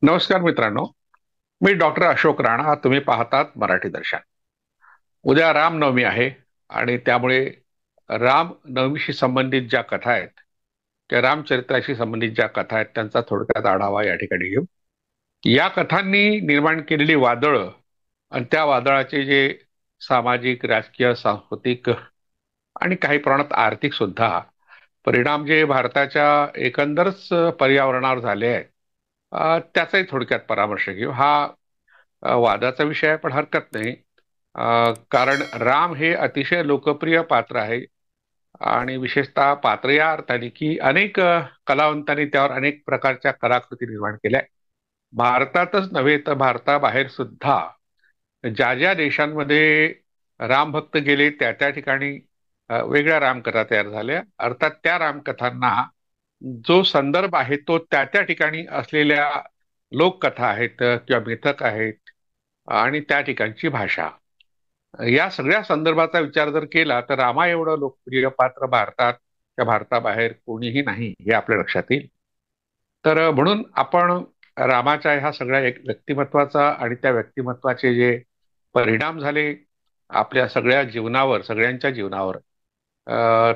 नमस्कार मित्रांनो. मी डॉक्टर अशोक राणा. तुम्ही पाहतात मराठी दर्शन. उद्या रामनवमी आहे आणि त्यामुळे रामनवमीशी संबंधित ज्या कथा आहेत, त्या रामचरित्राशी संबंधित ज्या कथा आहेत त्यांचा थोडक्यात आढावा या ठिकाणी घेऊ. या कथांनी निर्माण केलेली वादळं आणि त्या वादळाचे जे सामाजिक, राजकीय, सांस्कृतिक आणि काही प्रमाणात आर्थिक सुद्धा परिणाम जे भारताच्या एकंदरच पर्यावरणावर झाले आहेत, त्याचाही थोडक्यात परामर्श घेऊ. हा वादाचा विषय आहे, पण हरकत नाही. कारण राम हे अतिशय लोकप्रिय पात्र आहे आणि विशेषतः पात्र या अर्थाने की अनेक कलावंतांनी त्यावर अनेक प्रकारच्या कलाकृती निर्माण केल्या. भारतातच नव्हे तर भारताबाहेर सुद्धा ज्या ज्या देशांमध्ये रामभक्त गेले त्या त्या ठिकाणी वेगळ्या रामकथा तयार झाल्या. अर्थात त्या रामकथांना जो संदर्भ आहे तो त्या त्या ठिकाणी असलेल्या लोककथा आहेत किंवा मिथक आहेत आणि त्या ठिकाणची भाषा, या सगळ्या संदर्भाचा विचार जर केला तर रामा एवढं लोकप्रिय पात्र भारतात त्या भारताबाहेर कोणीही नाही हे आपल्या लक्षात येईल. तर म्हणून आपण रामाच्या ह्या सगळ्या एक व्यक्तिमत्वाचा आणि त्या व्यक्तिमत्वाचे जे परिणाम झाले आपल्या सगळ्या जीवनावर, सगळ्यांच्या जीवनावर,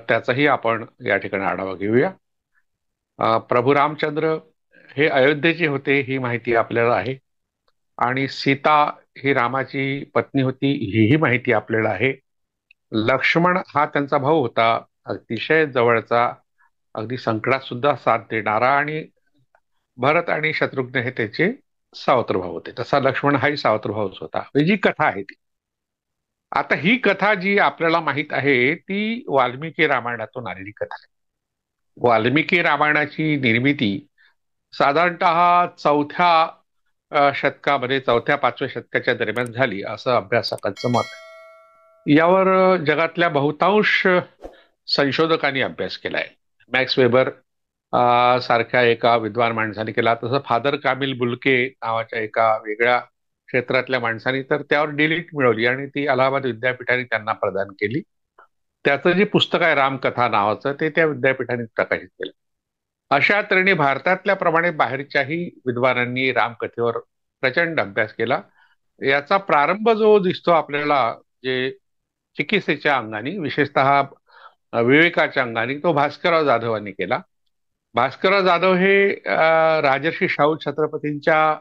त्याचाही आपण या ठिकाणी आढावा घेऊया. प्रभू रामचंद्र हे अयोध्येचे होते ही माहिती आपल्याला आहे आणि सीता ही रामाची पत्नी होती हीही माहिती आपल्याला आहे. लक्ष्मण हा त्यांचा भाऊ होता, अतिशय जवळचा, अगदी संकटात सुद्धा साथ देणारा. आणि भरत आणि शत्रुघ्न हे त्याचे सावत्र भाऊ होते. तसा लक्ष्मण हाही सावत्र भाऊच होता. ही जी कथा आहे ती, आता ही कथा जी आपल्याला माहित आहे ती वाल्मिकी रामायणातून आलेली कथा आहे. वाल्मिकी रामायणाची निर्मिती साधारणतः चौथ्या शतकामध्ये, चौथ्या पाचव्या शतकाच्या दरम्यान झाली असं अभ्यासकांचं मत आहे. यावर जगातल्या बहुतांश संशोधकांनी अभ्यास केलाय. मॅक्स वेबर सारख्या एका विद्वान माणसाने केला, तसं फादर कामिल बुल्के नावाच्या एका वेगळ्या क्षेत्रातल्या माणसाने तर त्यावर डिलीट मिळवली आणि ती अलाहाबाद विद्यापीठाने त्यांना प्रदान केली. त्याचं जे पुस्तक आहे रामकथा नावाचं, ते त्या विद्यापीठाने प्रकाशित केलं. अशा तऱ्हेने भारतातल्या प्रमाणे बाहेरच्याही विद्वानांनी रामकथेवर प्रचंड अभ्यास केला. याचा प्रारंभ जो दिसतो आपल्याला, जे चिकित्सेच्या अंगाने, विशेषतः विवेकाच्या अंगाने, तो भास्करराव जाधवांनी केला. भास्करराव जाधव हे राजर्षी शाहू छत्रपतींच्या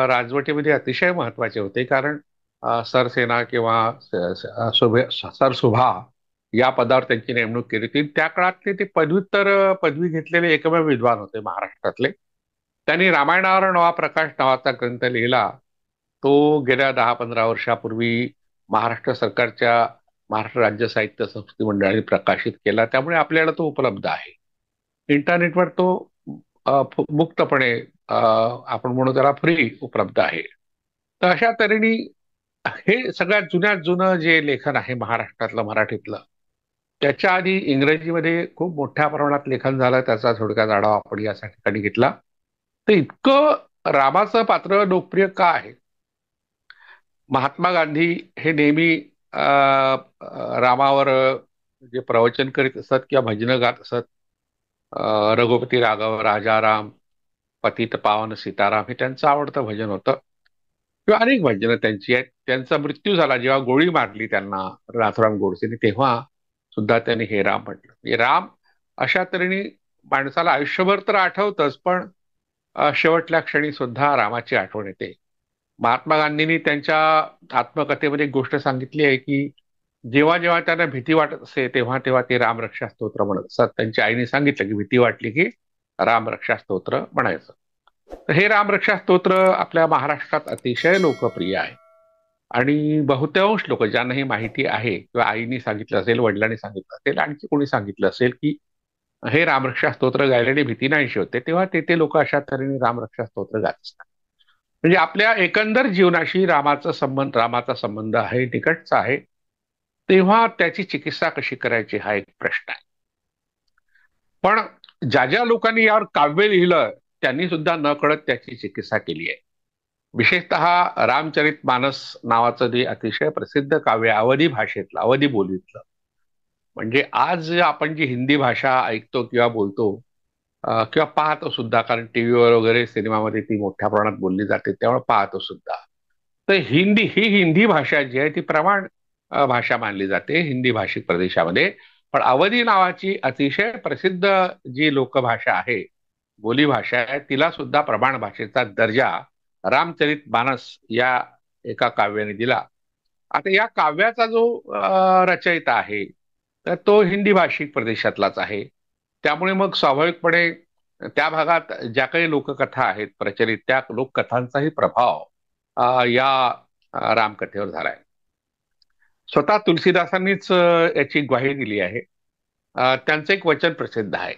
राजवटीमध्ये अतिशय महत्वाचे होते. कारण सरसेना किंवा सरसुभा या पदावर त्यांची नेमणूक केली होती. त्या काळातले ते पदव्युत्तर पदवी घेतलेले एकमेव विद्वान होते महाराष्ट्रातले. त्यांनी रामायणावर नवा प्रकाश नावाचा ग्रंथ लिहिला. तो गेल्या 10-15 वर्षापूर्वी महाराष्ट्र सरकारच्या महाराष्ट्र राज्य साहित्य संस्कृती मंडळाने प्रकाशित केला. त्यामुळे आपल्याला तो उपलब्ध आहे. इंटरनेटवर तो मुक्तपणे, आपण म्हणू त्याला फ्री, उपलब्ध आहे. तर अशा तऱ्हेने हे सगळ्यात जुन्यात जुनं जे लेखन आहे महाराष्ट्रातलं, मराठीतलं, त्याच्या आधी इंग्रजीमध्ये खूप मोठ्या प्रमाणात लेखन झालं. त्याचा थोडक्यात आढावा आपण या ठिकाणी घेतला. तर इतकं रामाचं पात्र लोकप्रिय का आहे? महात्मा गांधी हे नेहमी रामावर जे प्रवचन करीत असत किंवा भजनं गात असत, रघुपती राघव राजाराम, पतित पावन सीताराम, हे त्यांचं आवडतं भजन होतं. किंवा अनेक भजनं त्यांची आहेत. त्यांचा मृत्यू झाला जेव्हा गोळी मारली त्यांना नाथराम गोडसेने, तेव्हा सुद्धा त्यांनी हे राम म्हटलं. हे राम अशा तऱ्हेने माणसाला आयुष्यभर तर आठवतच, पण शेवटल्या क्षणी सुद्धा रामाची आठवण येते. महात्मा गांधींनी त्यांच्या आत्मकथेमध्ये एक गोष्ट सांगितली आहे की जेव्हा जेव्हा त्यांना भीती वाटत असे तेव्हा तेव्हा ते रामरक्षा स्तोत्र म्हणत असत. त्यांच्या आईने सांगितलं की भीती वाटली की रामरक्षा स्तोत्र म्हणायचं. तर हे रामरक्षा स्तोत्र आपल्या महाराष्ट्रात अतिशय लोकप्रिय आहे आणि बहुतांश लोक ज्यांना ही माहिती आहे, किंवा आईने सांगितलं असेल, वडिलांनी सांगितलं असेल, आणखी कोणी सांगितलं असेल की हे रामरक्षा स्तोत्र गायल्याने भीती नाहीशी होते, तेव्हा ते लोक अशा तऱ्हेने रामरक्षा स्तोत्र गात असतात. म्हणजे आपल्या एकंदर जीवनाशी रामाचा संबंध आहे, निकटचा आहे. तेव्हा त्याची चिकित्सा कशी करायची हा एक प्रश्न आहे. पण ज्या ज्या लोकांनी यावर काव्य लिहिलं त्यांनी सुद्धा न कळत त्याची चिकित्सा केली आहे. विशेषतः रामचरित मानस नावाचं जे अतिशय प्रसिद्ध काव्य, अवधी भाषेतलं, अवधी बोलीतलं, म्हणजे आज आपण जी हिंदी भाषा ऐकतो किंवा बोलतो किंवा पाहतो सुद्धा, कारण टीव्हीवर वगैरे सिनेमामध्ये ती मोठ्या प्रमाणात बोलली जाते त्यामुळे पाहतो सुद्धा. तर हिंदी भाषा जी आहे ती प्रमाण भाषा मानली जाते हिंदी भाषिक प्रदेशामध्ये. पण अवधी नावाची अतिशय प्रसिद्ध जी लोकभाषा आहे, बोलीभाषा आहे, तिला सुद्धा प्रमाण भाषेचा दर्जा रामचरित मानस या एका काव्याने दिला. आता या काव्याचा जो रचयिता आहे, तर तो हिंदी भाषिक प्रदेशातलाच आहे. त्यामुळे मग स्वाभाविकपणे त्या भागात ज्या काही लोककथा आहेत प्रचलित, त्या लोककथांचाही प्रभाव या रामकथेवर झालाय. स्वतः तुलसीदासांनीच याची ग्वाही दिली आहे. त्यांचं एक वचन प्रसिद्ध आहे: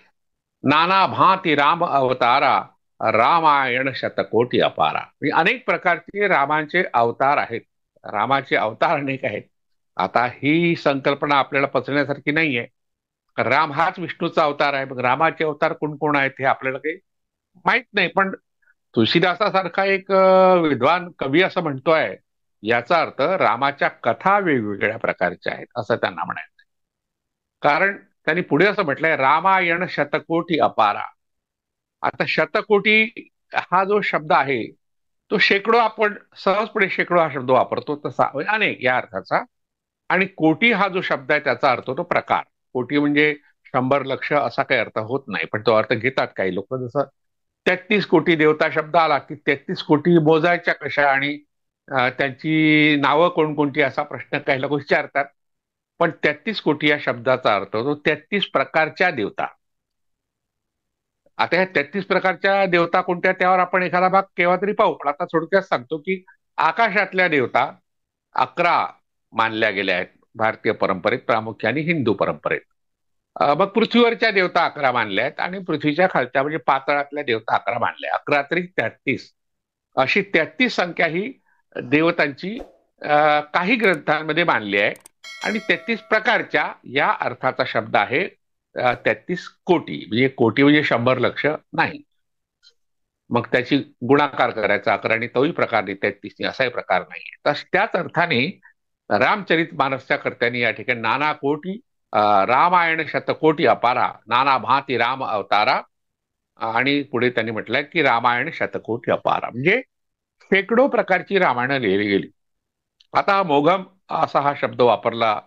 नाना भांति राम अवतारा, रामायण शतकोटी अपारा. म्हणजे अनेक प्रकारचे रामांचे अवतार आहेत. रामाचे अवतार अनेक आहेत. आता ही संकल्पना आपल्याला पचण्यासारखी नाहीये. राम हाच विष्णूचा अवतार आहे. मग रामाचे अवतार कोण कोण आहेत हे आपल्याला काही माहित नाही. पण तुळशीदासासारखा एक विद्वान कवी असं म्हणतोय, याचा अर्थ रामाच्या कथा वेगवेगळ्या प्रकारच्या आहेत असं त्यांना म्हणायचं. कारण त्यांनी पुढे असं म्हटलंय: रामायण शतकोटी अपारा. आता शतकोटी हा जो शब्द आहे, तो शेकडो, आपण सहजपणे शेकडो हा शब्द वापरतो तसा म्हणजे अनेक या अर्थाचा. आणि कोटी हा जो शब्द आहे त्याचा अर्थ होतो प्रकार. कोटी म्हणजे 100 लक्ष असा काही अर्थ होत नाही, पण तो अर्थ घेतात काही लोक. जसं 33 कोटी देवता शब्द आला की 33 कोटी मोजायच्या कशा आणि त्यांची नावं कोणकोणती असा प्रश्न काही लोक विचारतात. पण 33 कोटी या शब्दाचा अर्थ होतो 33 प्रकारच्या देवता. आता ह्या 33 प्रकारच्या देवता कोणत्या, त्यावर आपण एखादा भाग केव्हा तरी पाहू. पण आता थोडक्यात सांगतो की आकाशातल्या देवता 11 मानल्या गेल्या आहेत भारतीय परंपरेत, प्रामुख्याने हिंदू परंपरेत. मग पृथ्वीवरच्या देवता 11 मानल्या आहेत आणि पृथ्वीच्या खालच्या म्हणजे पातळातल्या देवता 11 मानल्या. 11 तरी 33, अशी 33 संख्या ही देवतांची काही ग्रंथांमध्ये मानली आहे. आणि 33 प्रकारच्या या अर्थाचा शब्द आहे 33 कोटी. म्हणजे कोटी म्हणजे 100 लक्ष नाही. मग त्याची गुणाकार करायचा 11 आणि तोही प्रकार नाही, 33 असाही प्रकार नाही. तर त्याच अर्थाने रामचरित मानसच्या कर्त्यांनी या ठिकाणी नाना कोटी रामायण शतकोटी अपारा, नाना भांति राम अवतारा. आणि पुढे त्यांनी म्हटलंय की रामायण शतकोटी अपारा म्हणजे शेकडो प्रकारची रामायणं लिहिली गेली. आता मोघम असा हा शब्द वापरला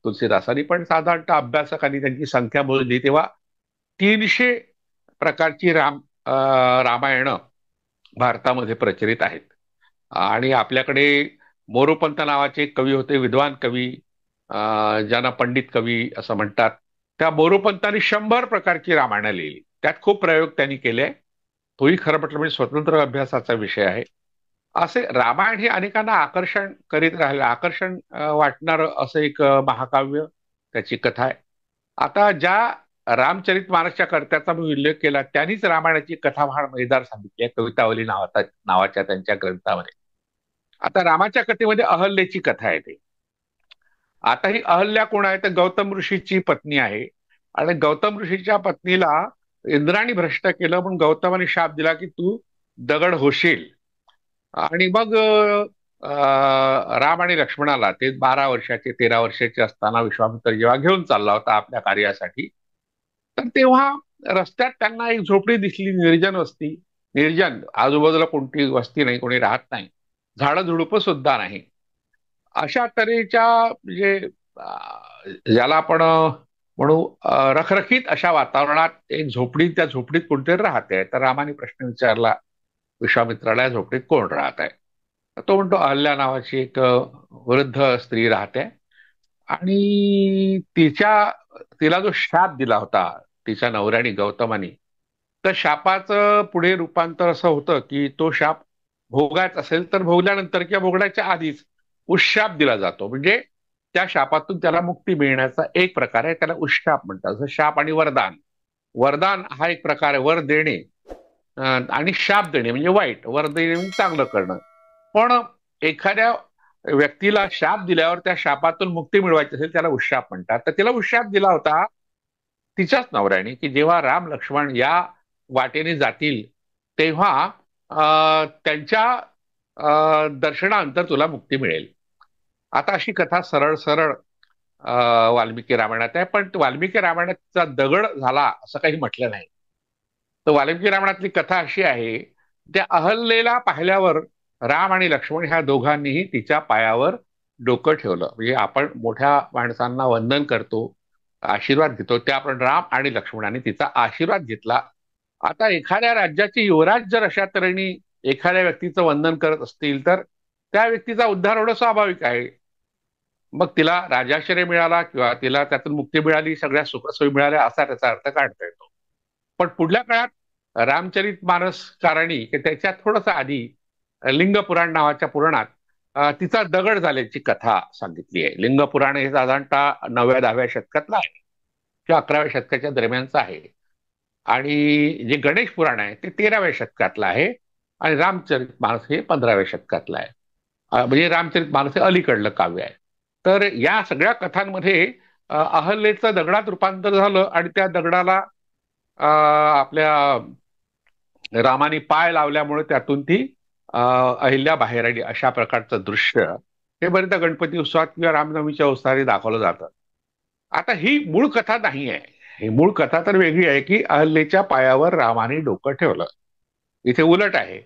तुलसीदासांनी, पण साधारणतः अभ्यासकांनी त्यांची संख्या मोजली तेव्हा 300 प्रकारची रामायण भारतामध्ये प्रचलित आहेत. आणि आपल्याकडे मोरोपंत नावाचे एक कवी होते, विद्वान कवी, ज्यांना पंडित कवी असं म्हणतात. त्या मोरोपंतांनी 100 प्रकारची रामायणं लिहिली. त्यात खूप प्रयोग त्यांनी केले. तोही खरं म्हटलं म्हणजे स्वतंत्र अभ्यासाचा विषय आहे. असे रामायण हे अनेकांना आकर्षण करीत राहिलं, आकर्षण वाटणारं असं एक महाकाव्य, त्याची कथा आहे. आता ज्या रामचरित मानसच्या कर्त्याचा मी उल्लेख केला, त्यांनीच रामायणाची कथा फार मजेदार सांगितली आहे कवितावली नावाच्या त्यांच्या ग्रंथामध्ये. आता रामाच्या कथेमध्ये अहल्येची कथा येते. आता ही अहल्या कोण आहे, तर गौतम ऋषीची पत्नी आहे. आणि गौतम ऋषीच्या पत्नीला इंद्राने भ्रष्ट केलं, पण गौतमाने शाप दिला की तू दगड होशील. आणि मग राम आणि लक्ष्मणाला, ते 12 वर्षाचे 13 वर्षाचे असताना विश्वामित्र जेव्हा घेऊन चालला होता आपल्या कार्यासाठी, तर तेव्हा रस्त्यात त्यांना एक झोपडी दिसली, निर्जन वस्ती. निर्जन, आजूबाजूला कोणती वस्ती नाही, कोणी राहत नाही, झाडं झुडपं सुद्धा नाही. अशा तऱ्हेच्या म्हणजे ज्याला आपण म्हणू रखरखीत अशा वातावरणात एक झोपडी, त्या झोपडीत कोणतरी राहते. तर रामाने प्रश्न विचारला विश्वामित्राला, या झोपडीत कोण राहत आहे? तो म्हणतो अहल्या नावाची एक वृद्ध स्त्री राहते. आणि तिला जो शाप दिला होता तिच्या नवऱ्याने गौतमाने, तर शापाचं पुढे रूपांतर असं होतं की तो शाप भोगायचा असेल तर भोगल्यानंतर किंवा भोगण्याच्या आधीच उशाप दिला जातो. म्हणजे त्या शापातून त्याला मुक्ती मिळण्याचा एक प्रकार आहे, त्याला उशाप म्हणतात. जसं शाप आणि वरदान. वरदान हा एक प्रकार आहे, वर देणे, आणि शाप देणे म्हणजे वाईट, वर देणे म्हणजे चांगलं करणं. पण एखाद्या व्यक्तीला शाप दिल्यावर त्या शापातून मुक्ती मिळवायची असेल त्याला उशाप म्हणतात. तर तिला उशाप दिला होता तिच्याच नवऱ्याने की जेव्हा राम लक्ष्मण या वाटेने जातील तेव्हा त्यांच्या दर्शनानंतर तुला मुक्ती मिळेल. आता अशी कथा सरळ सरळ वाल्मिकी रामायणात आहे, पण वाल्मिकी रामायणाचा दगड झाला असं काही म्हटलं नाही. तर वाल्मिकी रामायणातली कथा अशी आहे, त्या अहल्येला पाहिल्यावर राम आणि लक्ष्मण ह्या दोघांनीही तिच्या पायावर डोकं ठेवलं. म्हणजे आपण मोठ्या माणसांना वंदन करतो, आशीर्वाद घेतो, त्या आपण राम आणि लक्ष्मणाने तिचा आशीर्वाद घेतला. आता एखाद्या राज्याचे युवराज जर अशा तऱ्हेने एखाद्या व्यक्तीचं वंदन करत असतील, तर त्या व्यक्तीचा उद्धार होणं स्वाभाविक आहे. मग तिला राजाश्रय मिळाला किंवा तिला त्यातून मुक्ती मिळाली, सगळ्या सुखसोयी मिळाल्या, असा त्याचा अर्थ काढता येतो. पण पुढल्या काळात रामचरित मानस कारणी त्याच्या थोडस आधी लिंग पुराण नावाच्या पुराणात तिचा दगड झाल्याची कथा सांगितली आहे. लिंग पुराण हे साधारणतः 9व्या-10व्या शतकातलं आहे किंवा 11व्या शतकाच्या दरम्यानचं आहे. आणि जे गणेश पुराण आहे ते 13व्या शतकातलं आहे. आणि रामचरित मानस हे 15व्या शतकातलं आहे. म्हणजे रामचरित मानस हे अलीकडलं काव्य आहे. तर या सगळ्या कथांमध्ये अहल्येचं दगडात रूपांतर झालं आणि त्या दगडाला आपल्या रामाने पाय लावल्यामुळे त्यातून ती अहिल्या बाहेर आली, अशा प्रकारचं दृश्य हे बरेचदा गणपती उत्सवात किंवा रामनवमीच्या उत्सवात दाखवलं जातं. आता ही मूळ कथा नाही आहे. ही मूळ कथा तर वेगळी आहे की अहल्येच्या पायावर रामाने डोकं ठेवलं. इथे उलट आहे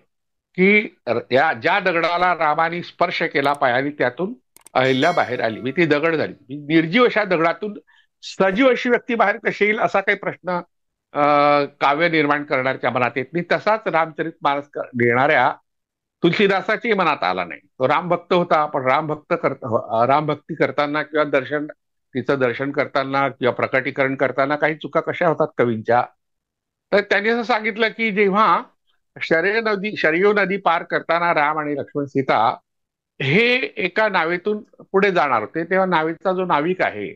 की या ज्या दगडाला रामाने स्पर्श केला पायाने, त्यातून अहिल्या बाहेर आली, मी ती दगड झाली. निर्जीव अशा दगडातून सजीव अशी व्यक्ती बाहेर कशी येईल, असा काही प्रश्न काव्य निर्माण करणाऱ्या मनात येत नाही. तसाच रामचरित मानस लिहिणाऱ्या तुलसीदासाची मनात आला नाही. तो राम भक्त होता, पण राम भक्ती करताना किंवा तिचं दर्शन करताना किंवा प्रकटीकरण करताना काही चुका कशा होतात कवींच्या. तर त्यांनी असं सांगितलं की जेव्हा शरयू नदी पार करताना राम आणि लक्ष्मण सीता हे एका नावेतून पुढे जाणार होते, तेव्हा नावेचा जो नाविक आहे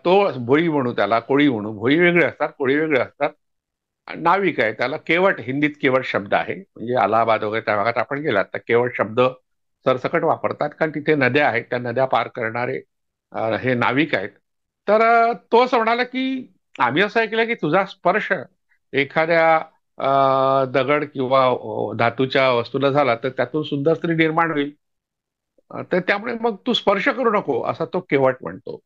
तो भोई म्हणू, त्याला कोळी म्हणू. भोई वेगळे असतात, कोळी वेगळे असतात. नाविक आहे, त्याला केवट, हिंदीत केवट शब्द आहे. म्हणजे अलाहाबाद वगैरे त्या भागात आपण गेलात तर केवट शब्द सरसकट वापरतात, कारण तिथे नद्या आहेत, त्या नद्या पार करणारे हे नाविक आहेत. तर तो असं म्हणाला की आम्ही असं ऐकलं की तुझा स्पर्श एखाद्या दगड किंवा धातूच्या वस्तूला झाला तर त्यातून सुंदर स्त्री निर्माण होईल. तर त्यामुळे मग तू स्पर्श करू नको, असा तो केवट म्हणतो.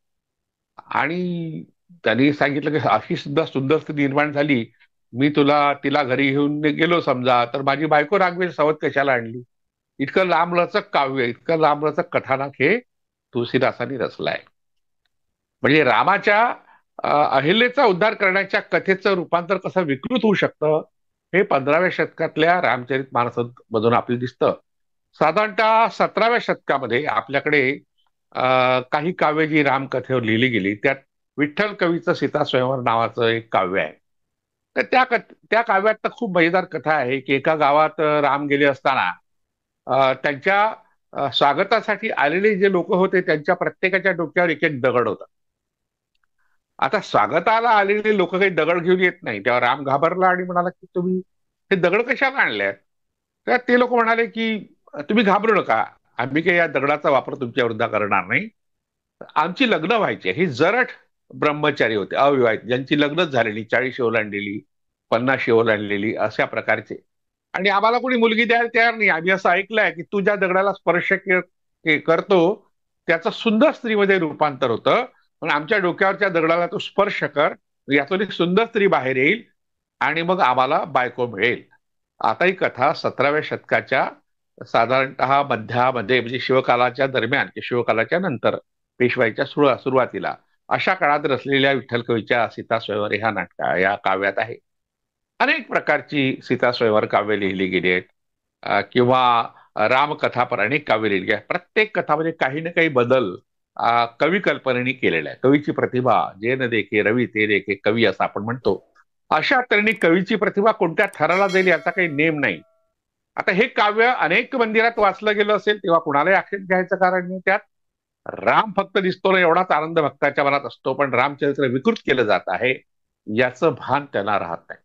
आणि त्यांनी सांगितलं की अशी सुद्धा सुंदर स्थिती निर्माण झाली, मी तिला घरी घेऊन गेलो समजा, तर माझी बायको रागवेल, सवत कशाला आणली. इतकं लांबलचक काव्य, इतकं लांबलचक कथानक हे तुलसीदासांनी रचलंय. म्हणजे रामाच्या अहिल्याचा उद्धार करण्याच्या कथेचं रूपांतर कसं विकृत होऊ शकतं, हे 15व्या शतकातल्या रामचरित मानसामधून आपल्याला दिसतं. साधारणतः 17व्या शतकामध्ये आपल्याकडे काही काव्य जी रामकथेवर लिहिली गेली, त्यात विठ्ठल कवीचं सीता स्वयंवर नावाचं एक काव्य आहे. तर त्या काव्यात तर खूप मजेदार कथा आहे की एका गावात राम गेले असताना त्यांच्या स्वागतासाठी आलेले जे लोक होते त्यांच्या प्रत्येकाच्या डोक्यावर एक एक दगड होता. आता स्वागताला आलेले लोक काही दगड घेऊन येत नाही, तेव्हा राम घाबरला आणि म्हणाला की तुम्ही हे दगड कशाला आणले. तर ते लोक म्हणाले की तुम्ही घाबरू नका, आम्ही काही या दगडाचा वापर तुमच्या विरुद्ध करणार नाही. आमची लग्न व्हायची. ही जरठ ब्रह्मचारी होते, अविवाहित, ज्यांची लग्नच झालेली, 40 ओलांडलेली, 50 ओलांडलेली, अशा प्रकारचे. आणि आम्हाला कोणी मुलगी द्यायला तयार नाही. आम्ही असं ऐकलंय की तू ज्या दगडाला स्पर्श करतो त्याचं सुंदर स्त्रीमध्ये रूपांतर होतं, पण आमच्या डोक्यावरच्या दगडाला तू स्पर्श कर, यातून एक सुंदर स्त्री बाहेर येईल आणि मग आम्हाला बायको मिळेल. आता ही कथा 17व्या शतकाच्या साधारणतः मध्यामध्ये, म्हणजे शिवकालाच्या दरम्यान की शिवकालाच्या नंतर, पेशवाईच्या सुरुवातीला, अशा काळात रचलेल्या विठ्ठल कवीच्या सीता स्वयंवर ह्या या काव्यात आहे. अनेक प्रकारची सीता स्वयंवर काव्य लिहिली गेली आहेत किंवा रामकथा पर अनेक काव्य लिहिली आहेत. प्रत्येक कथामध्ये काही ना काही बदल कवी कल्पनेने केलेला आहे. कवीची प्रतिभा जे न देखे रवी ते देखे कवी, असं आपण म्हणतो. अशा तऱ्हेने कवीची प्रतिभा कोणत्या थराला जाईल याचा काही नेम नाही. आता हे काव्य अनेक मंदिरात वाचलं गेलं असेल तेव्हा कुणालाही आक्षेप घ्यायचं कारण नाही. त्यात राम फक्त दिसतो ना, एवढाच आनंद भक्ताच्या मनात असतो, पण रामचरित्र विकृत केलं जात आहे याचं भान त्यांना राहत नाही.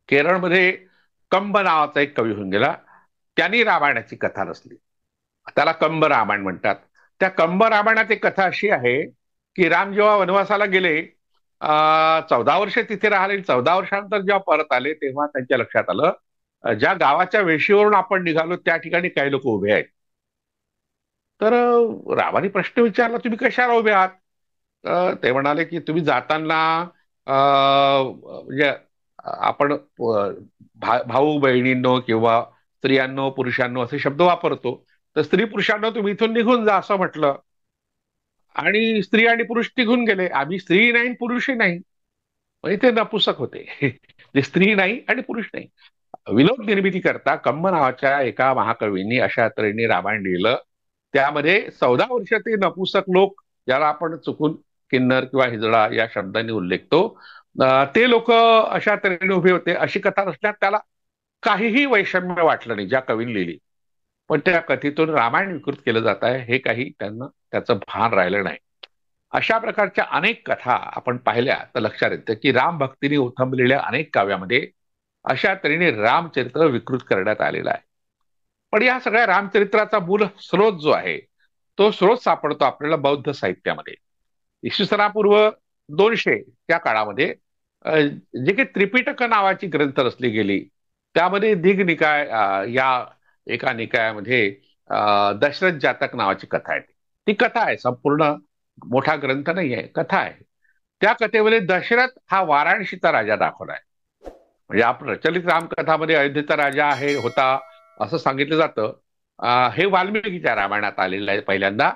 केरळमध्ये कंब नावाचा एक कवी होऊन गेला, त्यांनी रामायणाची कथा रचली, त्याला कंब रामायण म्हणतात. त्या कंब रामायणात एक कथा अशी आहे की राम जेव्हा वनवासाला गेले, 14 वर्ष तिथे राहिले, 14 वर्षानंतर जेव्हा परत आले तेव्हा त्यांच्या लक्षात आलं ज्या गावाच्या वेशीवरून आपण निघालो त्या ठिकाणी काही लोक उभे आहेत. तर रामाने प्रश्न विचारला, तुम्ही कशाला उभे आहात? ते म्हणाले की तुम्ही जाताना म्हणजे आपण भाऊ बहिणींनो किंवा स्त्रियांनो पुरुषांनो असे शब्द वापरतो. तर स्त्री पुरुषांनो तुम्ही इथून निघून जा असं म्हटलं, आणि स्त्री आणि पुरुष निघून गेले. आम्ही स्त्री नाही पुरुषही नाही, म्हणजे ते नपुसक होते. ते स्त्री नाही आणि पुरुष नाही. विनोद निर्मिती करता कंब नावाच्या एका महाकवींनी अशा तऱ्हेने रामायण लिहिलं. त्यामध्ये 14 वर्ष ते नपुसक लोक, ज्याला आपण चुकून किन्नर किंवा हिजडा या शब्दांनी उल्लेखतो, ते लोक अशा तऱ्हेने उभे होते. अशी कथा रचण्यात त्याला काहीही वैषम्य वाटलं नाही, ज्या कवीने लिहिली. पण त्या कथेतून रामायण विकृत केलं जात आहे हे काही त्यांना त्याचं भान राहिलं नाही. अशा प्रकारच्या अनेक कथा आपण पाहिल्या तर लक्षात येतं की राम भक्तीने उथंबलेल्या अनेक काव्यामध्ये अशा तऱ्हेने रामचरित्र विकृत करण्यात आलेलं आहे. पण या सगळ्या रामचरित्राचा मूल स्रोत जो आहे, तो स्रोत सापडतो आपल्याला बौद्ध साहित्यामध्ये. इसवी सन 200 त्या काळामध्ये जे काही त्रिपिटक नावाची ग्रंथ रचली गेली, त्यामध्ये दिग्निकाय या एका निकायामध्ये दशरथ जातक नावाची कथा आहे. ती कथा आहे, संपूर्ण मोठा ग्रंथ नाही आहे, कथा आहे. त्या कथेमध्ये दशरथ हा वाराणसीचा राजा दाखवलाय. म्हणजे आपण प्रचलित रामकथामध्ये अयोध्येचा राजा आहे होता असं सांगितलं जातं. हे वाल्मिकीच्या रामायणात आलेलं आहे पहिल्यांदा,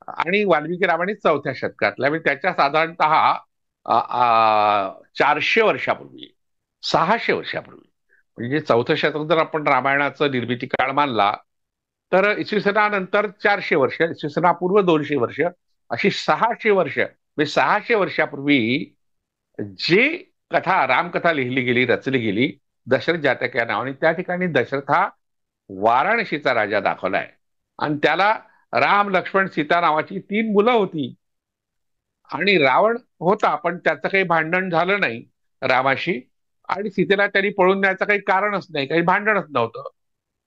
आणि वाल्मिकी रामायण 4थ्या शतकातला, म्हणजे त्याच्या साधारणतः 400 वर्षापूर्वी, 600 वर्षापूर्वी, म्हणजे 4थं शतक जर आपण रामायणाचं निर्मिती काळ मानला तर इसवी सनानंतर 400 वर्ष, इसवी सनापूर्व 200 वर्ष, अशी 600 वर्ष, म्हणजे 600 वर्षापूर्वी जे कथा रामकथा लिहिली गेली, रचली गेली दशरथ जातक या नावाने, त्या ठिकाणी दशरथ हा वाराणसीचा राजा दाखवलाय. आणि त्याला राम लक्ष्मण सीता नावाची 3 मुलं होती. आणि रावण होता, पण त्याचं काही भांडण झालं नाही रामाशी, आणि सीतेला त्यांनी पळून न्यायचं काही कारणच नाही, काही भांडणच नव्हतं.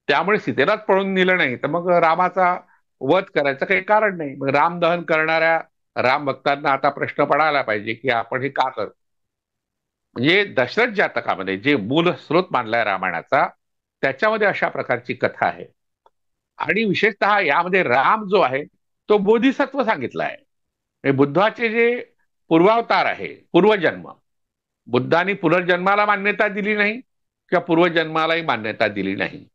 त्यामुळे सीतेलाच पळून नेलं नाही तर मग रामाचा वध करायचं काही कारण नाही. मग रामदहन करणाऱ्या राम भक्तांना आता प्रश्न पडायला पाहिजे की आपण हे का करतो. म्हणजे दशरथ जातकामध्ये जे मूल स्रोत मानलाय रामायणाचा, त्याच्यामध्ये अशा प्रकारची कथा आहे. आणि विशेषतः यामध्ये राम जो आहे तो बोधिसत्व सांगितला आहे. हे बुद्धाचे जे पूर्वावतार आहे, पूर्वजन्म, बुद्धांनी पुनर्जन्माला मान्यता दिली नाही किंवा पूर्वजन्मालाही मान्यता दिली नाही.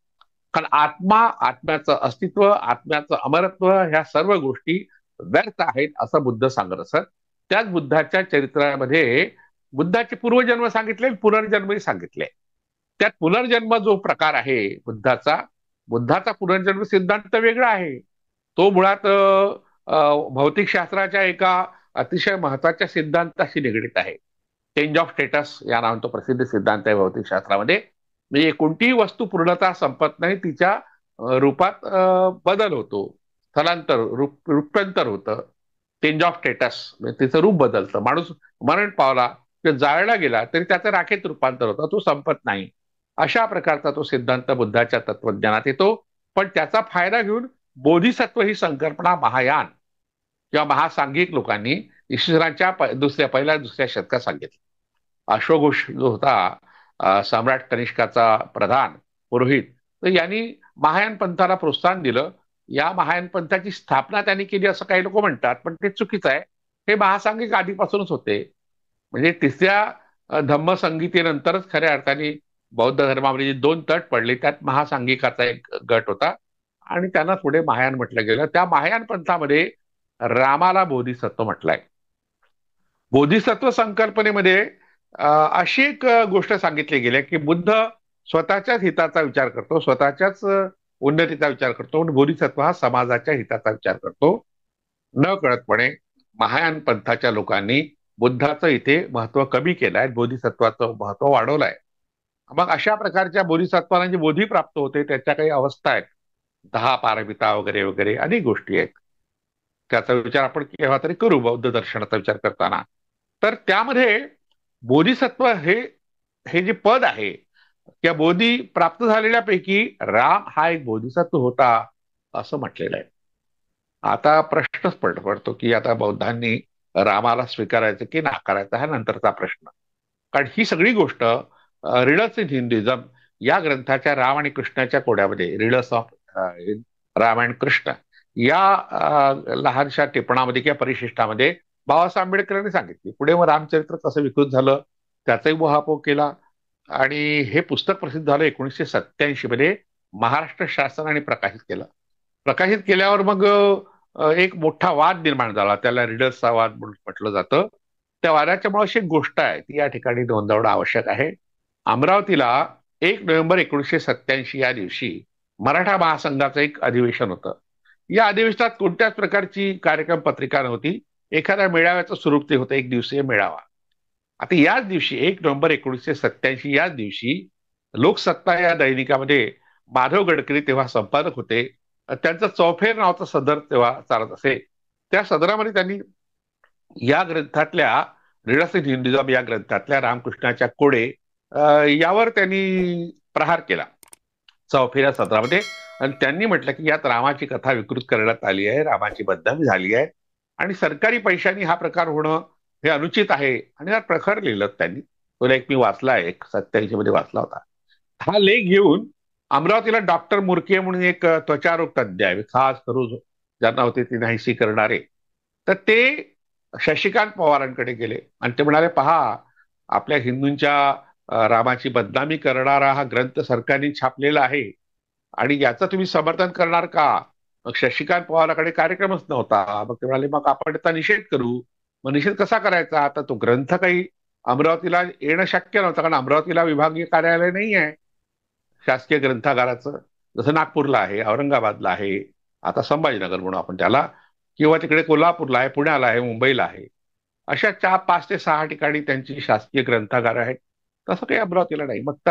कारण आत्मा, आत्म्याचं अस्तित्व, आत्म्याचं अमरत्व, ह्या सर्व गोष्टी व्यर्थ आहेत असं बुद्ध सांगत असत. त्याच बुद्धाच्या चरित्रामध्ये बुद्धाचे पूर्वजन्म सांगितले, पुनर्जन्मही सांगितले. त्यात पुनर्जन्म जो प्रकार आहे बुद्धाचा, बुद्धाचा पुनर्जन्म सिद्धांत वेगळा आहे. तो मुळात भौतिकशास्त्राच्या एका अतिशय महत्वाच्या सिद्धांताशी निगडीत आहे. चेंज ऑफ स्टेटस या नावाने तो प्रसिद्ध सिद्धांत आहे भौतिकशास्त्रामध्ये. म्हणजे कोणतीही वस्तू पूर्णतः संपत नाही, तिच्या रूपात बदल होतो, स्थलांतर, रूपांतर होतं. चेंज ऑफ स्टेटस म्हणजे तिचं रूप बदलतं. माणूस मरण पावला किंवा जाळला गेला तरी त्याचं राखेत रूपांतर होतं, तो संपत नाही. अशा प्रकारचा तो सिद्धांत बुद्धाच्या तत्वज्ञानात येतो. पण त्याचा फायदा घेऊन बोधिसत्व ही संकल्पना महायान किंवा महासांघिक लोकांनी इसवी पहिल्या दुसऱ्या शतकात सांगितलं. अश्वघोष जो होता सम्राट कनिष्काचा प्रधान पुरोहित, तर यांनी महायान पंथाला प्रोत्साहन दिलं. या महायान पंथाची स्थापना त्यांनी केली असं काही लोक म्हणतात, पण ते चुकीचं आहे. हे महासांघिक आधीपासूनच होते. म्हणजे तिसऱ्या धम्मसंगीतेनंतरच खऱ्या अर्थाने बौद्ध धर्मामध्ये 2 तट पडले. त्यात महासांघिकाचा एक गट होता आणि त्यांना पुढे महायान म्हटलं गेलं. त्या महायान पंथामध्ये रामाला बोधिसत्व म्हटलंय. बोधिसत्व संकल्पनेमध्ये अशी एक गोष्ट सांगितली गेली की बुद्ध स्वतःच्याच हिताचा विचार करतो, स्वतःच्याच उन्नतीचा विचार करतो. बोधिसत्व हा समाजाच्या हिताचा विचार करतो. न कळतपणे महायान पंथाच्या लोकांनी बुद्धाचं इथे महत्व कमी केलंय, बोधिसत्वाचं महत्व वाढवलंय. मग अशा प्रकारच्या बोधिसत्वाला जे बोधी प्राप्त होते त्याच्या काही अवस्था आहेत, 10 पारमिता वगैरे वगैरे अनेक गोष्टी आहेत. त्याचा विचार आपण केव्हा तरी करू बौद्ध दर्शनाचा विचार करताना. तर त्यामध्ये बोधिसत्व हे हे जे पद आहे, त्या बोधी प्राप्त झालेल्यापैकी राम हा एक बोधिसत्व होता असं म्हटलेलं आहे. आता प्रश्नच पडतो की आता बौद्धांनी रामाला स्वीकारायचं की नाकारायचं, हा नंतरचा प्रश्न. कारण ही सगळी गोष्ट रिडल्स इन हिंदुइझम या ग्रंथाच्या राम आणि कृष्णाच्या कोड्यामध्ये, रिडल्स ऑफ रामायण कृष्ण या लहानशा टिपणामध्ये किंवा परिशिष्टामध्ये बाबासाहेब आंबेडकरांनी सांगितली. पुढे मग रामचरित्र कसं विकृत झालं त्याचाही उहापोह केला. आणि हे पुस्तक प्रसिद्ध झालं 1987 मध्ये. महाराष्ट्र शासनाने प्रकाशित केलं. प्रकाशित केल्यावर मग एक मोठा वाद निर्माण झाला, त्याला रीडर्सचा वाद म्हणून म्हटलं जातं. त्या वादाच्या मुळे अशी एक गोष्ट आहे ती या ठिकाणी नोंदवणं आवश्यक आहे. अमरावतीला 1 नोव्हेंबर 1987 या दिवशी मराठा महासंघाचं एक अधिवेशन होतं. या अधिवेशनात कोणत्याच प्रकारची कार्यक्रम पत्रिका नव्हती. एखाद्या मेळाव्याचं स्वरूप ते होतं, एक दिवसीय मेळावा. आता याच दिवशी 1 नोव्हेंबर 1987 याच दिवशी लोकसत्ता या दैनिकामध्ये माधव गडकरी तेव्हा संपादक होते. त्यांचं चौफेर नावाचं सदर तेव्हा चालत असे. त्या सदरामध्ये त्यांनी या ग्रंथातल्या रीडर्स इन हिंदुइझम या ग्रंथातल्या रामकृष्णाच्या कोडे यावर त्यांनी प्रहार केला चौफेर या सदरामध्ये. आणि त्यांनी म्हटलं की यात रामाची कथा विकृत करण्यात आली आहे, रामाची बदनामी झाली आहे आणि सरकारी पैशांनी हा प्रकार होणं हे अनुचित आहे. आणि हा प्रखर लिहिलं त्यांनी. तो लेख मी वाचला आहे, 87 मध्ये वाचला होता. हा लेख घेऊन अमरावतीला डॉक्टर मुरके म्हणून एक त्वचारोग तज्ज्ञ आहे, खास करून ज्यांना होते ती नाहीशी करणारे, तर ते शशिकांत पवारांकडे गेले आणि ते म्हणाले, पहा, आपल्या हिंदूंच्या रामाची बदनामी करणारा हा ग्रंथ सरकारने छापलेला आहे आणि याचं तुम्ही समर्थन करणार का? मग शशिकांत पवारांकडे कार्यक्रमच नव्हता. मग ते म्हणाले, मग आपण त्याचा निषेध करू. मग निषेध कसा करायचा? आता तो ग्रंथ काही अमरावतीला येणं शक्य नव्हतं, कारण अमरावतीला विभागीय कार्यालय नाही आहे शासकीय ग्रंथागाराचं. जसं नागपूरला आहे, औरंगाबादला आहे, आता संभाजीनगर म्हणून आपण त्याला, किंवा तिकडे कोल्हापूरला आहे, पुण्याला आहे, मुंबईला आहे. अशा 5 ते 6 ठिकाणी त्यांची शासकीय ग्रंथागार आहेत. तसं काही अमरावतीला नाही. मग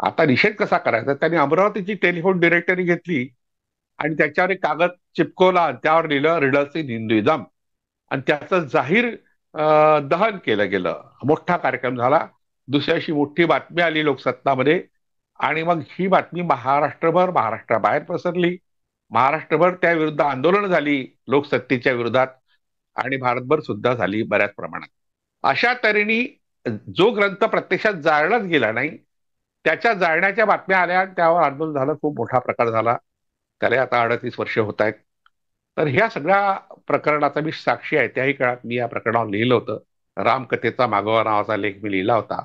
आता निषेध कसा करायचा? त्यांनी अमरावतीची टेलिफोन डिरेक्टरी घेतली आणि त्याच्यावर एक कागद चिपकवला, त्यावर लिहिलं रीडर्स इन हिंदुइझम, आणि त्याचं जाहीर दहन केलं गेलं. मोठा कार्यक्रम झाला. दुसऱ्या दिवशी मोठी बातमी आली लोकसत्तामध्ये आणि मग ही बातमी महाराष्ट्राबाहेर पसरली. महाराष्ट्रभर त्या विरुद्ध आंदोलन झाली लोकसत्तेच्या विरोधात आणि भारतभर सुद्धा झाली बऱ्याच प्रमाणात. अशा तऱ्हेने जो ग्रंथ प्रत्यक्षात जाळलाच गेला नाही त्याच्या जाळण्याच्या बातम्या आल्या आणि त्यावर आंदोलन झालं, खूप मोठा प्रकार झाला. त्याला आता 38 वर्ष होत आहेत. तर ह्या सगळ्या प्रकरणाचा मी साक्षी आहे. त्याही काळात मी या प्रकरणावर लिहिलं होतं. रामकथेचा मागोवा नावाचा लेख मी लिहिला होता.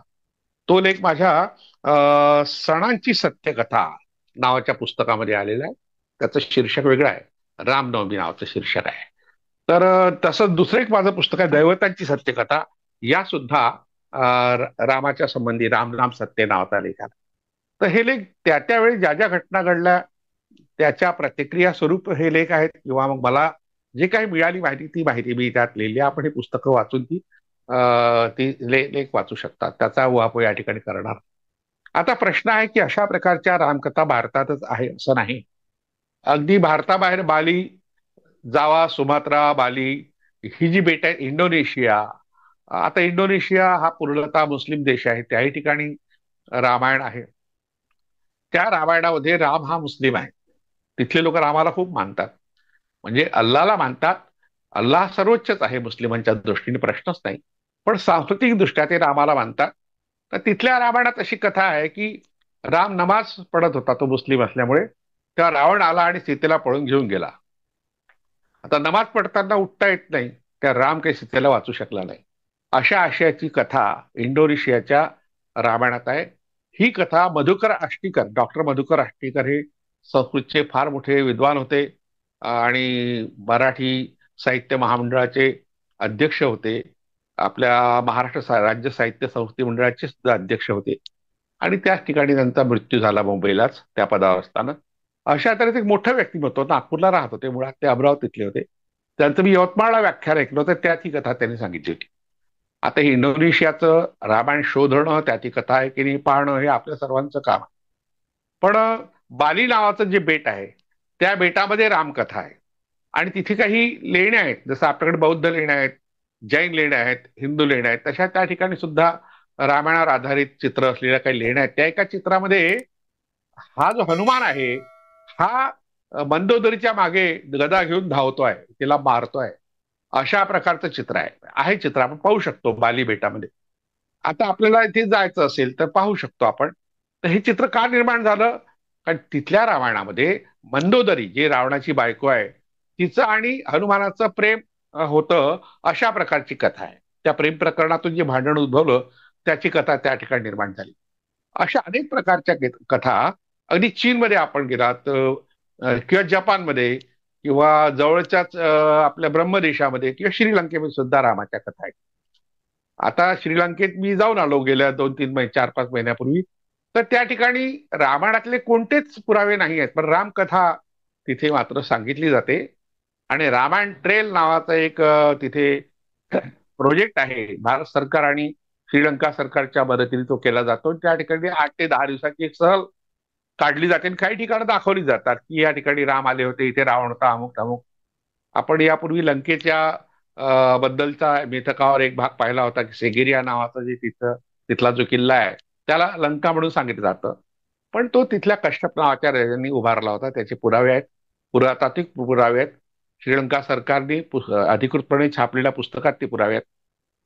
तो लेख माझ्या सणांची सत्यकथा नावाच्या पुस्तकामध्ये आलेला आहे. त्याचं शीर्षक वेगळं आहे, रामनवमी नावाचं शीर्षक आहे. तर तसंच दुसरं एक माझं पुस्तक आहे, दैवतांची सत्यकथा. या सुद्धा रामाच्या संबंधी राम नाम सत्य नावाचा लेख आहे. तर हे लेख त्या त्यावेळी ज्या ज्या घटना घडल्या त्याच्या प्रतिक्रिया स्वरूप हे लेख आहेत, किंवा मग मला जे काही मिळाली माहिती ती माहिती मी त्यात लिहिली. आपण ही पुस्तकं वाचून ती लेख वाचू शकतात. त्याचा उहापोह या ठिकाणी करणार. आता प्रश्न आहे की अशा प्रकारच्या रामकथा भारतातच आहे असं नाही. अगदी भारताबाहेर बाली, जावा, सुमात्रा, बाली ही जी बेट आहे, इंडोनेशिया, आता इंडोनेशिया हा पूर्णतः मुस्लिम देश आहे, त्याही ठिकाणी रामायण आहे. त्या रामायणामध्ये राम हा मुस्लिम आहे. तिथले लोक रामाला खूप मानतात, म्हणजे अल्लाला मानतात. अल्लाह सर्वोच्चच आहे मुस्लिमांच्या दृष्टीने, प्रश्नच नाही. पण सांस्कृतिक दृष्ट्या ते रामाला मानतात. तर तिथल्या रामायणात अशी कथा आहे की राम नमाज पढत होता, तो मुस्लिम असल्यामुळे. तेव्हा रावण आला आणि सीतेला पळून घेऊन गेला. आता नमाज पडताना उठता येत नाही, त्या राम काही सीतेला वाचू शकला नाही. अशा आशयाची कथा इंडोनेशियाच्या रामायणात आहे. ही कथा मधुकर आष्टीकर, डॉक्टर मधुकर आष्टीकर हे संस्कृतचे फार मोठे विद्वान होते आणि मराठी साहित्य महामंडळाचे अध्यक्ष होते. आपल्या महाराष्ट्र राज्य साहित्य संस्थे मंडळाचे सुद्धा अध्यक्ष होते आणि त्याच ठिकाणी त्यांचा मृत्यू झाला मुंबईलाच त्या पदावर असताना. अशा तऱ्हेचं एक मोठं व्यक्तिमत्व, नागपूरला राहत होते, मुळात ते अमरावतीतले होते. त्यांचं मी यवतमाळला व्याख्यान ऐकलं होतं, त्यात ही कथा त्यांनी सांगितली होती. आता हे इंडोनेशियाचं रामायण शोधणं, त्यात ही कथा आहे की नाही पाहणं, हे आपल्या सर्वांचं काम आहे. पण बाली नावाचं जे बेट आहे त्या बेटामध्ये रामकथा आहे आणि तिथे काही लेण्या आहेत. जसं आपल्याकडे बौद्ध लेण्या आहेत, जैन लेण्या आहेत, हिंदू लेण्या आहेत, तशा त्या ठिकाणी सुद्धा रामायणावर आधारित चित्र असलेल्या काही लेण्या आहेत. त्या एका चित्रामध्ये हा जो हनुमान आहे हा मंदोदरीच्या मागे गदा घेऊन धावतोय, तिला मारतोय, अशा प्रकारचं चित्र आहे चित्र आपण पाहू शकतो बाली बेटामध्ये. आता आपल्याला इथे जायचं असेल तर पाहू शकतो आपण. तर हे चित्र का निर्माण झालं? कारण तिथल्या रामायणामध्ये मंदोदरी जी रावणाची बायको आहे तिचं आणि हनुमानाचं प्रेम होतं, अशा प्रकारची कथा आहे. त्या प्रेम प्रकरणातून जे भांडण उद्भवलं त्याची कथा त्या ठिकाणी निर्माण झाली. अशा अनेक प्रकारच्या कथा अगदी चीनमध्ये आपण गेलात किंवा जपानमध्ये किंवा जवळच्याच आपल्या ब्रह्मदेशामध्ये किंवा श्रीलंकेमध्ये सुद्धा रामाच्या कथा आहेत. आता श्रीलंकेत मी जाऊन आलो गेल्या 2-3 महिने 4-5 महिन्यापूर्वी. तर त्या ठिकाणी रामायणातले कोणतेच पुरावे नाही आहेत, पण रामकथा तिथे मात्र सांगितली जाते. आणि रामायण ट्रेल नावाचा एक तिथे प्रोजेक्ट आहे. भारत सरकार आणि श्रीलंका सरकारच्या मदतीने तो केला जातो. त्या ठिकाणी 8 ते 10 दिवसाची एक सहल काढली जाते आणि काही ठिकाणं दाखवली जातात की या ठिकाणी राम आले होते, इथे रावण होता, अमुक अमुक. आपण यापूर्वी लंकेच्या बद्दलचा मिथकावर एक भाग पाहिला होता की सेगिरिया नावाचा जे तिथला जो किल्ला आहे त्याला लंका म्हणून सांगितलं जातं. पण तो तिथल्या कश्यप नावाच्या राजांनी उभारला होता. त्याचे पुरावे आहेत, पुरातात्विक पुरावे आहेत. श्रीलंका सरकारने अधिकृतपणे छापलेल्या पुस्तकात ते पुरावे आहेत.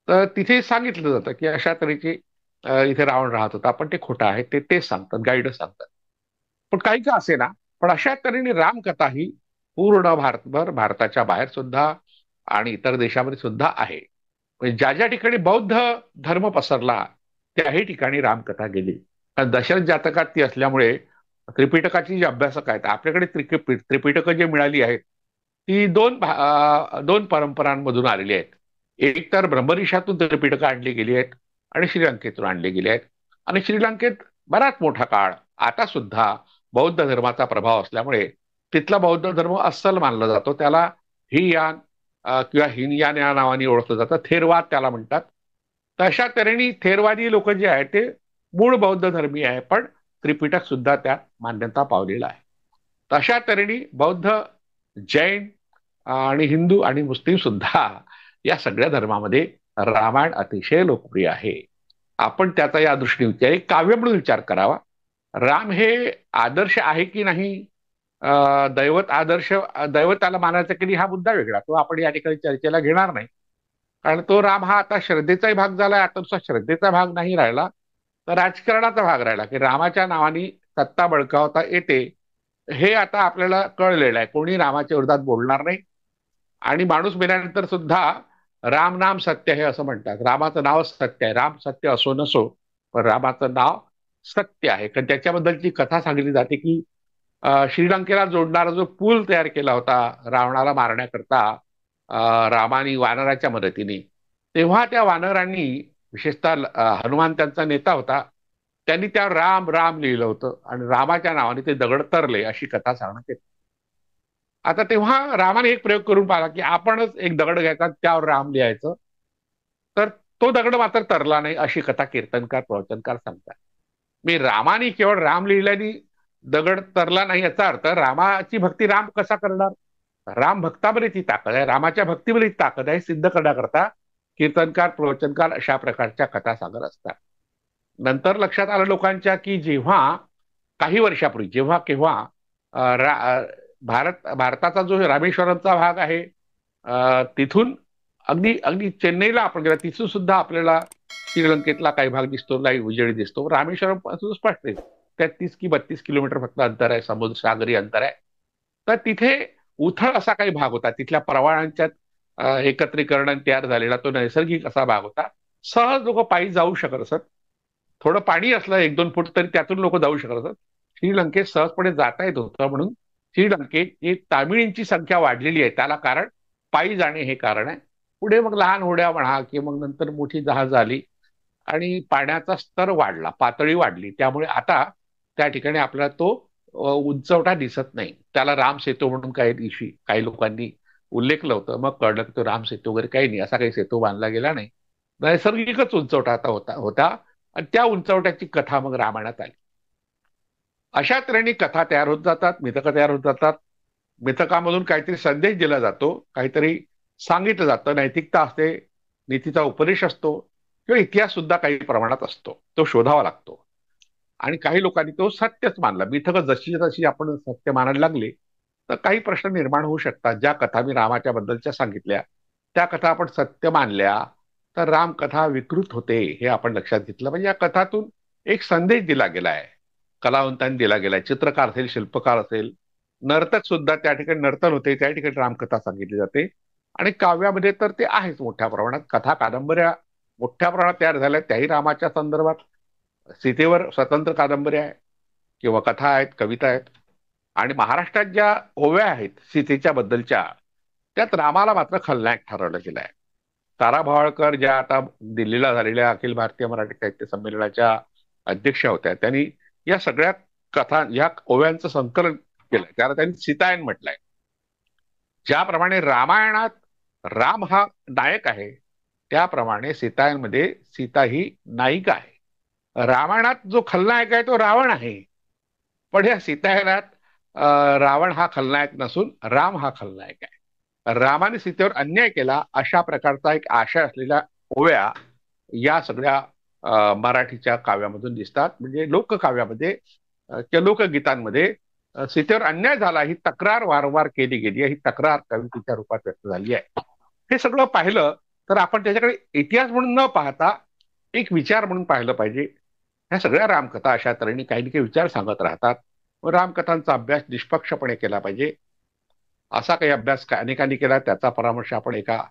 तर तिथे सांगितलं जातं की अशा तऱ्हेचे इथे रावण राहत होता. पण ते खोटं आहे, ते तेच सांगतात, गाईडच सांगतात. पण काही का असे ना, पण अशा तऱ्हेने रामकथा ही पूर्ण भारतभर, भारताच्या बाहेर सुद्धा आणि इतर देशामध्ये सुद्धा आहे. म्हणजे ज्या ज्या ठिकाणी बौद्ध धर्म पसरला त्याही ठिकाणी रामकथा गेली. कारण दशरथ जातकात ती असल्यामुळे त्रिपिटकाची जी अभ्यासक आहेत आपल्याकडे त्रिपिटकं जी मिळाली आहेत ती दोन परंपरांमधून आलेली आहेत. एक तर ब्रह्मऋषातून त्रिपिटकं आणली गेली आहेत आणि श्रीलंकेतून आणली गेली आहेत. आणि श्रीलंकेत बराच मोठा काळ आता सुद्धा बौद्ध धर्माचा प्रभाव असल्यामुळे तिथला बौद्ध धर्म अस्सल मानला जातो. त्याला हियान किंवा हिनयान या नावाने ओळखलं जातं. थेरवाद त्याला म्हणतात. तर अशा तऱ्हेने थेरवादी लोक जे आहेत ते मूळ बौद्ध धर्मीय आहे, पण त्रिपिटक सुद्धा त्यात मान्यता पावलेला आहे. तर अशा तऱ्हेने बौद्ध, जैन आणि हिंदू आणि मुस्लिम सुद्धा या सगळ्या धर्मामध्ये रामायण अतिशय लोकप्रिय आहे. आपण त्याचा या दृष्टीने एक काव्य म्हणून विचार करावा. राम हे आदर्श आहे की नाही, दैवत आदर्श, दैवताला मानायचा की नाही हा मुद्दा वेगळा, तो आपण या ठिकाणी चर्चेला घेणार नाही. कारण तो राम हा आता श्रद्धेचाही भाग झालाय. आता नुसता श्रद्धेचा भाग नाही राहिला, तर राजकारणाचा भाग राहिला की रामाच्या नावाने सत्ता बळकावता येते. हे आता आपल्याला कळलेलं आहे. कोणी रामाच्या विरोधात बोलणार नाही. आणि माणूस मेल्यानंतर सुद्धा राम नाम सत्य आहे असं म्हणतात. रामाचं नाव सत्य आहे. राम सत्य असो नसो, पण रामाचं नाव सत्य आहे. कारण त्याच्याबद्दलची कथा सांगितली जाते की श्रीलंकेला जोडणारा जो पूल तयार केला होता रावणाला मारण्याकरता रामानी वानराच्या मदतीने, तेव्हा त्या वानरांनी, विशेषतः हनुमान त्यांचा नेता होता, त्यांनी त्यावर राम राम लिहिलं होतं आणि रामाच्या नावाने ते दगड तरले अशी कथा सांगण्यात येते. आता तेव्हा रामाने एक प्रयोग करून पाहिला की आपणच एक दगड घ्यायचा, त्यावर राम लिहायचं. तर तो दगड मात्र तरला नाही अशी कथा कीर्तनकार प्रवचनकार सांगतात. मी रामाने केवळ राम लिहिल्याने दगड तरला नाही याचा अर्थ रामाची भक्ती राम कसा करणार. राम भक्तामध्ये ती ताकद आहे, रामाच्या भक्तीमध्ये ती ताकद आहे सिद्ध करण्याकरता कीर्तनकार प्रवचनकार अशा प्रकारच्या कथा सांगत असतात. नंतर लक्षात आलं लोकांच्या की जेव्हा काही वर्षापूर्वी जेव्हा केव्हा भारताचा जो रामेश्वरमचा भाग आहे तिथून अगदी अगदी चेन्नईला आपण गेला तिथून सुद्धा आपल्याला श्रीलंकेतला काही भाग दिसतो, काही उजेडी दिसतो. रामेश्वरम पासून स्पष्ट आहे 33 की 32 किलोमीटर फक्त अंतर आहे, समुद्र सागरी अंतर आहे. तर तिथे उथळ असा काही भाग होता. तिथल्या प्रवाळांच्या एकत्रीकरण तयार झालेला तो नैसर्गिक असा भाग होता. सहज लोक पायी जाऊ शकत असत. थोडं पाणी असलं 1-2 फूट तरी त्यातून लोक जाऊ शकत असत. श्रीलंकेत सहजपणे जाता येत होतं. म्हणून श्रीलंकेत तामिळींची संख्या वाढलेली आहे. त्याला कारण पायी जाणे हे कारण आहे. पुढे मग लहान होड्या म्हणा की मग नंतर मोठी जहाज आली आणि पाण्याचा स्तर वाढला, पातळी वाढली. त्यामुळे आता त्या ठिकाणी आपल्याला तो उंचवटा दिसत नाही. त्याला राम सेतू म्हणून काही दिवशी काही लोकांनी उल्लेखलं होतं. मग कळलं की तो राम सेतू वगैरे काही नाही, असा काही सेतू बांधला गेला नाही. नैसर्गिकच उंचवटा आता होता होता आणि त्या उंचवट्याची कथा मग रामायणात आली. अशा तऱ्हेने कथा तयार होत जातात, मिथकं तयार होत जातात. मिथकामधून काहीतरी संदेश दिला जातो, काहीतरी सांगितलं जातं, नैतिकता असते, नीतीचा उपदेश असतो किंवा इतिहास सुद्धा काही प्रमाणात असतो. तो शोधावा लागतो. आणि काही लोकांनी तो सत्यच मानला. मिथकं जशी जशी आपण सत्य मानायला लागले तर काही प्रश्न निर्माण होऊ शकतात. ज्या कथा मी रामाच्या बद्दलच्या सांगितल्या त्या कथा आपण सत्य मानल्या तर रामकथा विकृत होते हे आपण लक्षात घेतलं. म्हणजे या कथातून एक संदेश दिला गेलाय, कलावंतांनी दिला गेलाय. चित्रकार असेल, शिल्पकार असेल, नर्तक सुद्धा त्या ठिकाणी नर्तन होते, त्या ठिकाणी रामकथा सांगितली जाते. आणि काव्यामध्ये तर ते आहेच मोठ्या प्रमाणात. कथा कादंबऱ्या मोठ्या प्रमाणात तयार झाल्या त्याही रामाच्या संदर्भात. सीतेवर स्वतंत्र कादंबरी आहे किंवा कथा आहेत, कविता आहेत. आणि महाराष्ट्रात ज्या ओव्या आहेत सीतेच्या बद्दलच्या, त्यात रामाला मात्र खलनायक ठरवलं गेलं आहे. तारा भवाळकर ज्या आता दिल्लीला झालेल्या अखिल भारतीय मराठी साहित्य संमेलनाच्या अध्यक्ष होत्या, त्यांनी या सगळ्या कथा, या ओव्यांचं संकलन केलं. त्याला त्यांनी सीतायन म्हटलंय. ज्याप्रमाणे रामायणात राम हा नायक आहे, त्याप्रमाणे सीतायनमध्ये सीता ही नायिका आहे. रामायणात जो खलनायक आहे तो रावण आहे, पण या सीतायनात रावण हा खलनायक नसून राम हा खलनायक आहे. रामाने सीतेवर अन्याय केला अशा प्रकारचा एक आशय असलेल्या ओव्या या सगळ्या मराठीच्या काव्यामधून दिसतात. म्हणजे लोककाव्यामध्ये किंवा लोकगीतांमध्ये सीतेवर अन्याय झाला ही तक्रार वारंवार केली गेली आहे. ही तक्रार कवितेच्या रूपात व्यक्त झाली आहे. हे सगळं पाहिलं तर आपण त्याच्याकडे इतिहास म्हणून न पाहता एक विचार म्हणून पाहिलं पाहिजे. ह्या सगळ्या रामकथा अशा तऱ्हेने काही ना काही विचार सांगत राहतात. रामकथांचा अभ्यास निष्पक्षपणे केला पाहिजे. असा काही अभ्यास अनेकांनी केला, त्याचा परामर्श आपण एका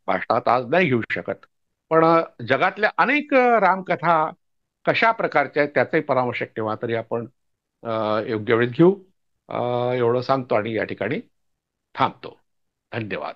भाषणात आज नाही घेऊ शकत. पण जगातल्या अनेक रामकथा कशा प्रकारच्या आहेत त्याचाही परामर्श केव्हा तरी आपण योग्य वेळेत घेऊ. एवढं सांगतो आणि या ठिकाणी थांबतो. धन्यवाद.